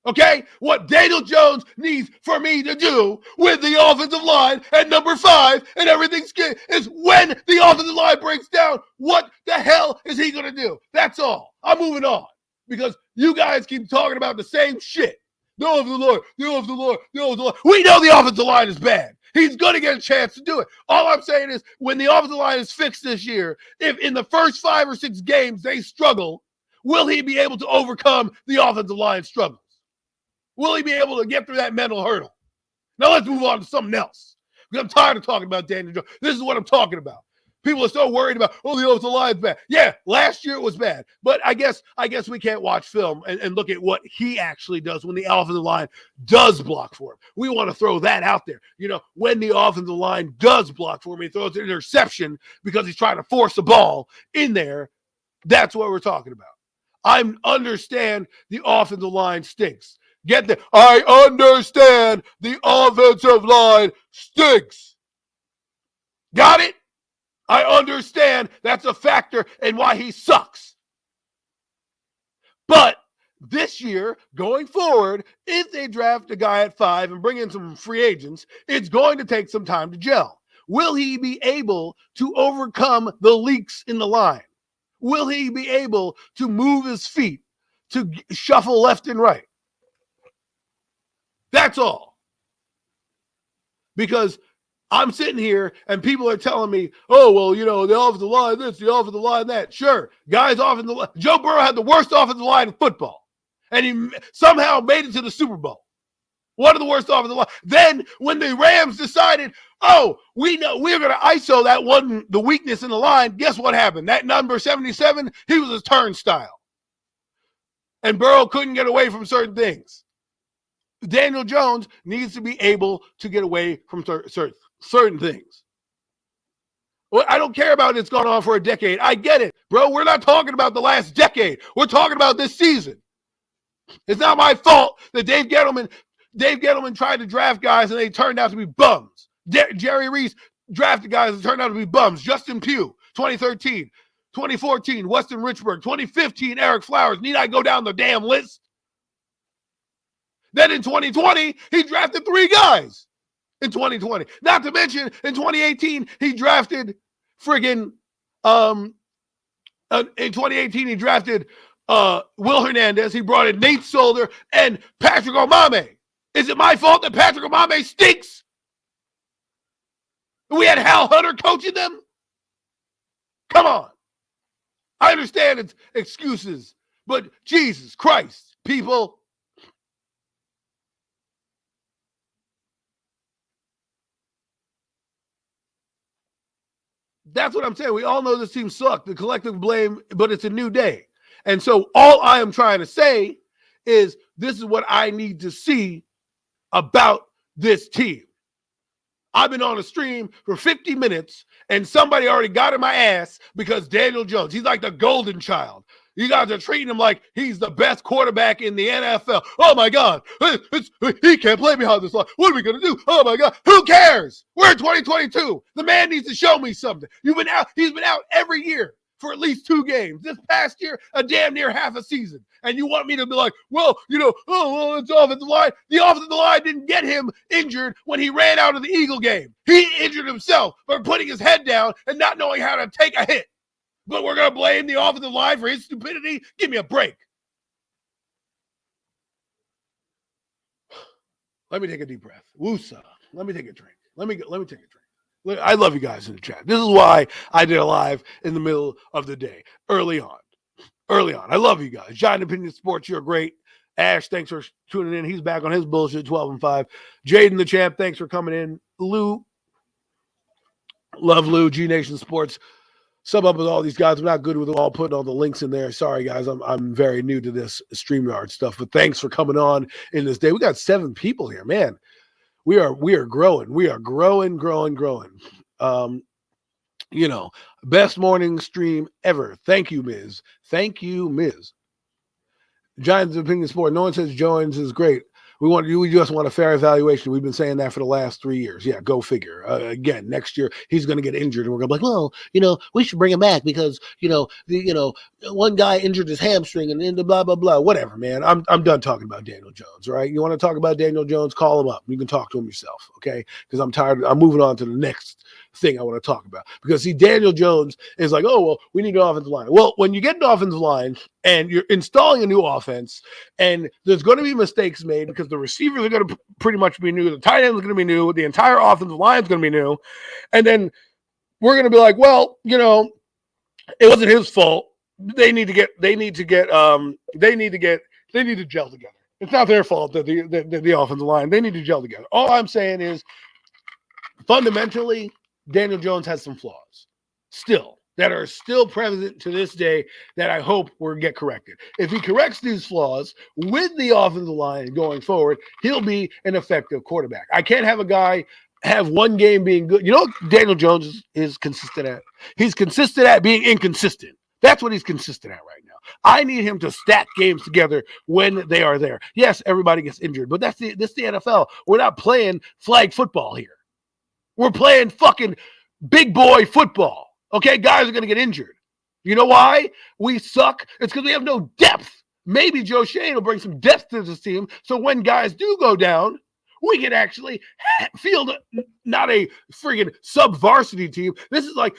Okay? What Daniel Jones needs for me to do with the offensive line at number 5 and everything's good is when the offensive line breaks down, what the hell is he going to do? That's all. I'm moving on because you guys keep talking about the same shit. The offensive line, the offensive line, the offensive line. We know the offensive line is bad. He's going to get a chance to do it. All I'm saying is when the offensive line is fixed this year, if in the first 5 or 6 games they struggle, will he be able to overcome the offensive line struggles? Will he be able to get through that mental hurdle? Now let's move on to something else. Because I'm tired of talking about Daniel Jones. This is what I'm talking about. People are so worried about, the offensive line is bad. Yeah, last year it was bad. But I guess we can't watch film and look at what he actually does when the offensive line does block for him. We want to throw that out there. You know, when the offensive line does block for him, he throws an interception because he's trying to force the ball in there. That's what we're talking about. I understand the offensive line stinks. I understand the offensive line stinks. Got it? I understand that's a factor in why he sucks. But this year, going forward, if they draft a guy at 5 and bring in some free agents, it's going to take some time to gel. Will he be able to overcome the leaks in the line? Will he be able to move his feet, to shuffle left and right? That's all. Because I'm sitting here and people are telling me, the offensive line this, the offensive line that. Sure, guys offensive line. Joe Burrow had the worst offensive line in football. And he somehow made it to the Super Bowl. One of the worst offensive line. Then when the Rams decided, we know we're going to ISO that one, the weakness in the line, guess what happened? That number 77, he was a turnstile. And Burrow couldn't get away from certain things. Daniel Jones needs to be able to get away from certain things. Well, I don't care about it's gone on for a decade. I get it, bro. We're not talking about the last decade. We're talking about this season. It's not my fault that Dave Gettleman tried to draft guys and they turned out to be bums. Jerry Reese drafted guys and turned out to be bums. Justin Pugh, 2013. 2014, Weston Richburg. 2015, Eric Flowers. Need I go down the damn list? Then in 2020, he drafted 3 guys in 2020. Not to mention, in 2018, he drafted in 2018, he drafted Will Hernandez. He brought in Nate Solder and Patrick Omameh. Is it my fault that Patrick Omameh stinks? We had Hal Hunter coaching them? Come on. I understand it's excuses, but Jesus Christ, people. That's what I'm saying. We all know this team sucked. The collective blame, but it's a new day. And so all I am trying to say is this is what I need to see about this team. I've been on a stream for 50 minutes and somebody already got in my ass because Daniel Jones, he's like the golden child. You guys are treating him like he's the best quarterback in the NFL. Oh, my God. He can't play behind this line. What are we going to do? Oh, my God. Who cares? We're in 2022. The man needs to show me something. He's been out every year for at least 2 games. This past year, a damn near half a season. And you want me to be like, it's offensive line. The offensive line didn't get him injured when he ran out of the Eagle game. He injured himself by putting his head down and not knowing how to take a hit. But we're going to blame the offensive line for his stupidity? Give me a break. Let me take a deep breath. Woosah. Let me take a drink. Let me take a drink. I love you guys in the chat. This is why I did a live in the middle of the day, early on. early on. I love you guys. Giant Opinion Sports, you're great. Ash, thanks for tuning in. He's back on his bullshit, 12 and 5. Jaden the Champ, thanks for coming in. Lou, love Lou, G Nation Sports. Sub up with all these guys. I'm not good with all putting all the links in there. Sorry, guys. I'm very new to this StreamYard stuff, but thanks for coming on in this day. We got 7 people here, man. We are growing. We are growing. Best morning stream ever. Thank you, Ms. Thank you, Ms. Giants Opinion Sport. No one says Jones is great. We just want a fair evaluation. We've been saying that for the last 3 years. Yeah, go figure. Again, next year he's going to get injured, and we're going to be like, well, we should bring him back because one guy injured his hamstring and then the blah blah blah. Whatever, man. I'm done talking about Daniel Jones. Right? You want to talk about Daniel Jones? Call him up. You can talk to him yourself. Okay? Because I'm tired. I'm moving on to the next thing I want to talk about. Because see, Daniel Jones is like, oh well, we need an offensive line. Well, when you get an offensive line and you're installing a new offense, and there's going to be mistakes made because the receivers are going to pretty much be new, the tight end is going to be new, the entire offensive line is going to be new, and then we're going to be like, well, it wasn't his fault. They need to gel together. It's not their fault that the offensive line, they need to gel together. All I'm saying is, fundamentally, Daniel Jones has some flaws that are still present to this day that I hope will get corrected. If he corrects these flaws with the offensive line going forward, he'll be an effective quarterback. I can't have a guy have one game being good. You know what Daniel Jones is consistent at? He's consistent at being inconsistent. That's what he's consistent at right now. I need him to stack games together when they are there. Yes, everybody gets injured, but this is the NFL. We're not playing flag football here. We're playing fucking big boy football. Okay, guys are going to get injured. You know why we suck? It's because we have no depth. Maybe Joe Shane will bring some depth to this team, so when guys do go down, we can actually field not a friggin' sub-varsity team. This is like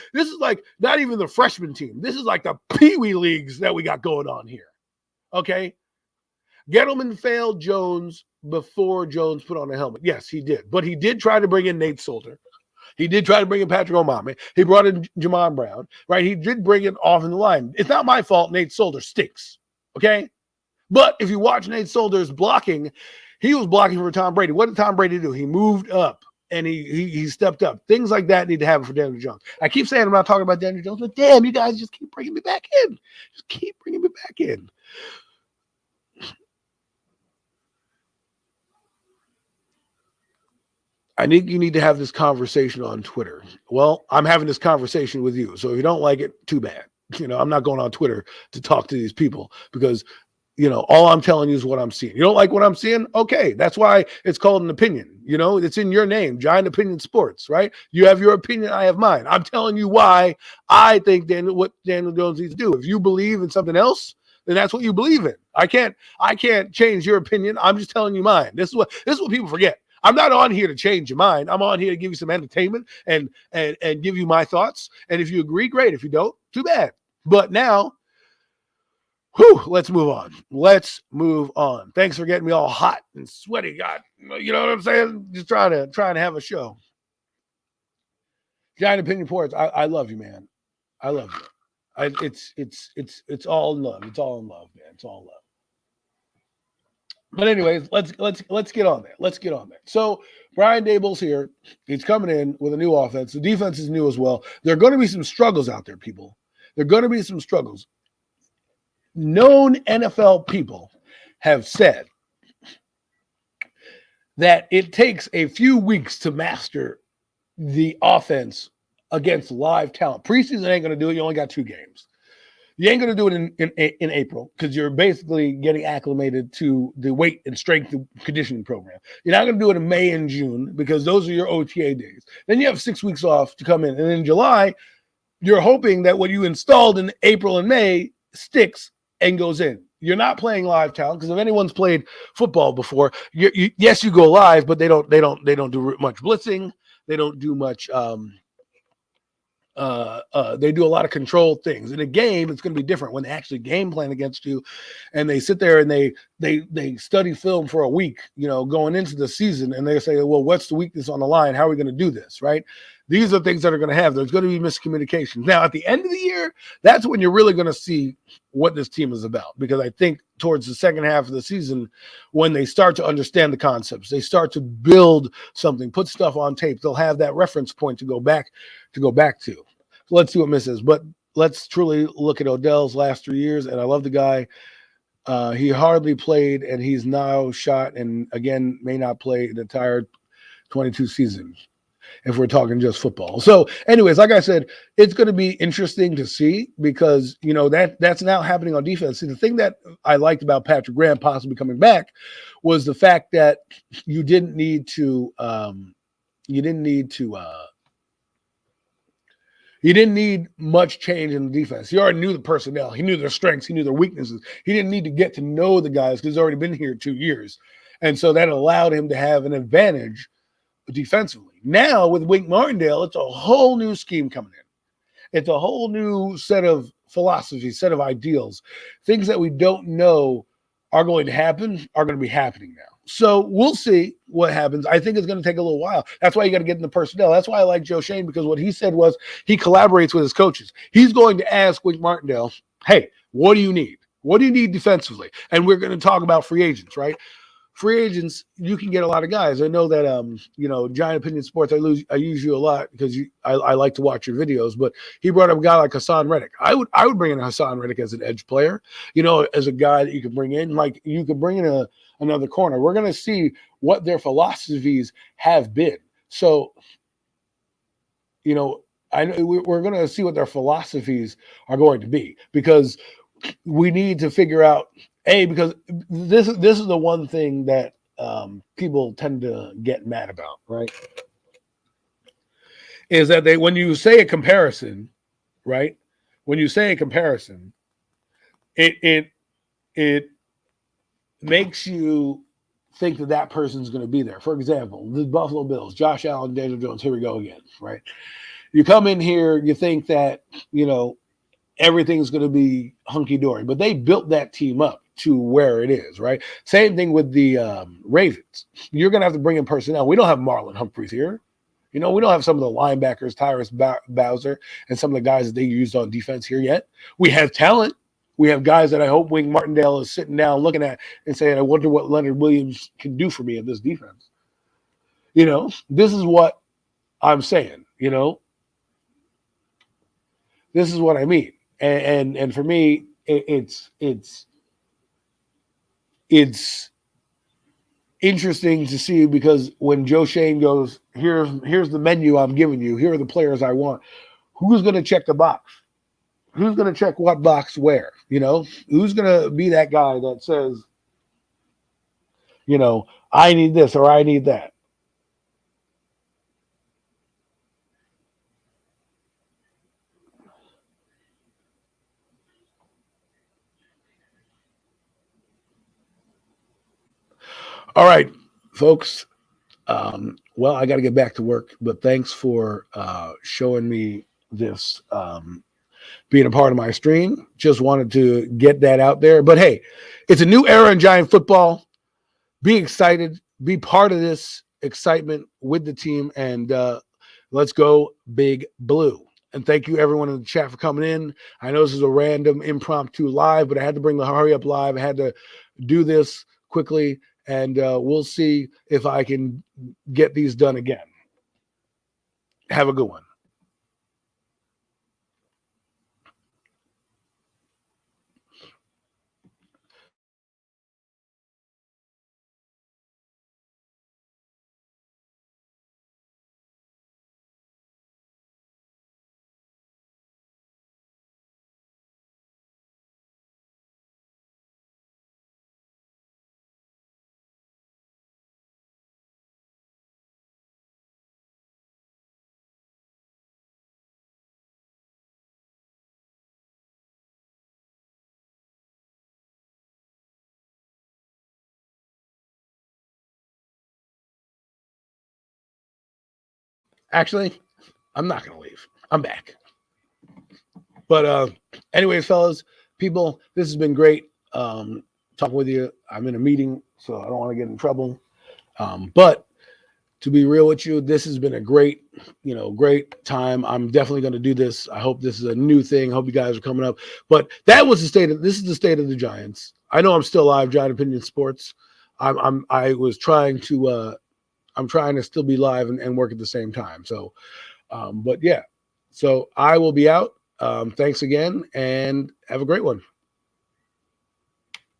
not even the freshman team. This is like the Pee-wee leagues that we got going on here. Okay? Gettleman failed Jones before Jones put on a helmet. Yes, he did. But he did try to bring in Nate Solder. He did try to bring in Patrick Omame. He brought in Jamon Brown, right? He did bring it off in the line. It's not my fault Nate Solder stinks, okay? But if you watch Nate Solder's blocking, he was blocking for Tom Brady. What did Tom Brady do? He moved up, and he stepped up. Things like that need to happen for Daniel Jones. I keep saying I'm not talking about Daniel Jones, but damn, you guys just keep bringing me back in. Just keep bringing me back in. I think you need to have this conversation on Twitter. Well, I'm having this conversation with you. So if you don't like it, too bad. I'm not going on Twitter to talk to these people because, all I'm telling you is what I'm seeing. You don't like what I'm seeing? Okay. That's why it's called an opinion. It's in your name, Giant Opinion Sports, right? You have your opinion. I have mine. I'm telling you why I think what Daniel Jones needs to do. If you believe in something else, then that's what you believe in. I can't change your opinion. I'm just telling you mine. This is what people forget. I'm not on here to change your mind. I'm on here to give you some entertainment and give you my thoughts. And if you agree, great. If you don't, too bad. But now, let's move on. Let's move on. Thanks for getting me all hot and sweaty. God, you know what I'm saying? Just trying to have a show. Giant Opinion Ports. I love you, man. I love you. It's all in love. It's all in love, man. It's all in love. But anyways, let's get on there. Let's get on there. So Brian Daboll's here. He's coming in with a new offense. The defense is new as well. There are going to be some struggles out there, people. There are going to be some struggles. Known NFL people have said that it takes a few weeks to master the offense against live talent. Preseason ain't going to do it. You only got 2 games. You ain't going to do it in April because you're basically getting acclimated to the weight and strength and conditioning program. You're not going to do it in May and June because those are your OTA days. Then you have 6 weeks off to come in. And in July, you're hoping that what you installed in April and May sticks and goes in. You're not playing live talent because if anyone's played football before, yes, you go live, but they don't do much blitzing. They don't do much They do a lot of controlled things. In a game, it's going to be different when they actually game plan against you, and they sit there and they study film for a week, going into the season, and they say, well, what's the weakness on the line? How are we going to do this, right? These are things that are going to have. There's going to be miscommunications. Now, at the end of the year, that's when you're really going to see what this team is about, because I think towards the second half of the season, when they start to understand the concepts, they start to build something, put stuff on tape, they'll have that reference point to go back to. So let's see what misses. But let's truly look at Odell's last 3 years, and I love the guy. He hardly played, and he's now shot, and again, may not play the entire 22 seasons if we're talking just football. So anyways, like I said, it's going to be interesting to see, because, that's now happening on defense. See, the thing that I liked about Patrick Graham possibly coming back was the fact that you didn't need much change in the defense. He already knew the personnel. He knew their strengths. He knew their weaknesses. He didn't need to get to know the guys because he's already been here 2 years. And so that allowed him to have an advantage defensively. Now with Wink Martindale, it's a whole new scheme coming in. It's a whole new set of philosophies, set of ideals. Things that we don't know are going to happen are going to be happening now. So we'll see what happens. I think it's going to take a little while. That's why you got to get in the personnel. That's why I like Joe Schoen, because what he said was he collaborates with his coaches. He's going to ask Wink Martindale, hey, what do you need? What do you need defensively? And we're going to talk about free agents, right? Free agents, you can get a lot of guys. I know that, Giant Opinion Sports, I use you a lot because I like to watch your videos, but he brought up a guy like Hassan Reddick. I would bring in Hassan Reddick as an edge player, as a guy that you could bring in. Like, you could bring in another corner. We're going to see what their philosophies have been. So, I know we're going to see what their philosophies are going to be, because we need to figure out, because this is the one thing that people tend to get mad about, right? Is that when you say a comparison, right? When you say a comparison, it makes you think that person's going to be there. For example, the Buffalo Bills, Josh Allen, Daniel Jones. Here we go again, right? You come in here, you think that everything's going to be hunky-dory, but they built that team up to where it is, right? Same thing with the Ravens. You're going to have to bring in personnel. We don't have Marlon Humphreys here. We don't have some of the linebackers, Tyrus Bowser, and some of the guys that they used on defense here yet. We have talent. We have guys that I hope Wink Martindale is sitting down looking at and saying, I wonder what Leonard Williams can do for me in this defense. This is what I'm saying, This is what I mean. And for me, it's interesting to see, because when Joe Schoen goes, here's the menu I'm giving you, here are the players I want, who's going to check the box? Who's going to check what box where? Who's going to be that guy that says, I need this or I need that? All right, folks. Well, I got to get back to work, but thanks for showing me this, being a part of my stream. Just wanted to get that out there. But hey, it's a new era in Giant football. Be excited. Be part of this excitement with the team, and let's go Big Blue. And thank you, everyone in the chat, for coming in. I know this is a random impromptu live, but I had to bring the hurry up live. I had to do this quickly, and we'll see if I can get these done again. Have a good one. Actually, I'm not going to leave. I'm back. But anyways, fellas, people, this has been great talking with you. I'm in a meeting, so I don't want to get in trouble. But to be real with you, this has been a great, great time. I'm definitely going to do this. I hope this is a new thing. Hope you guys are coming up. But this is the state of the Giants. I know I'm still live, Giant Opinion Sports. I'm trying to still be live and work at the same time. So, but yeah, so I will be out. Thanks again and have a great one.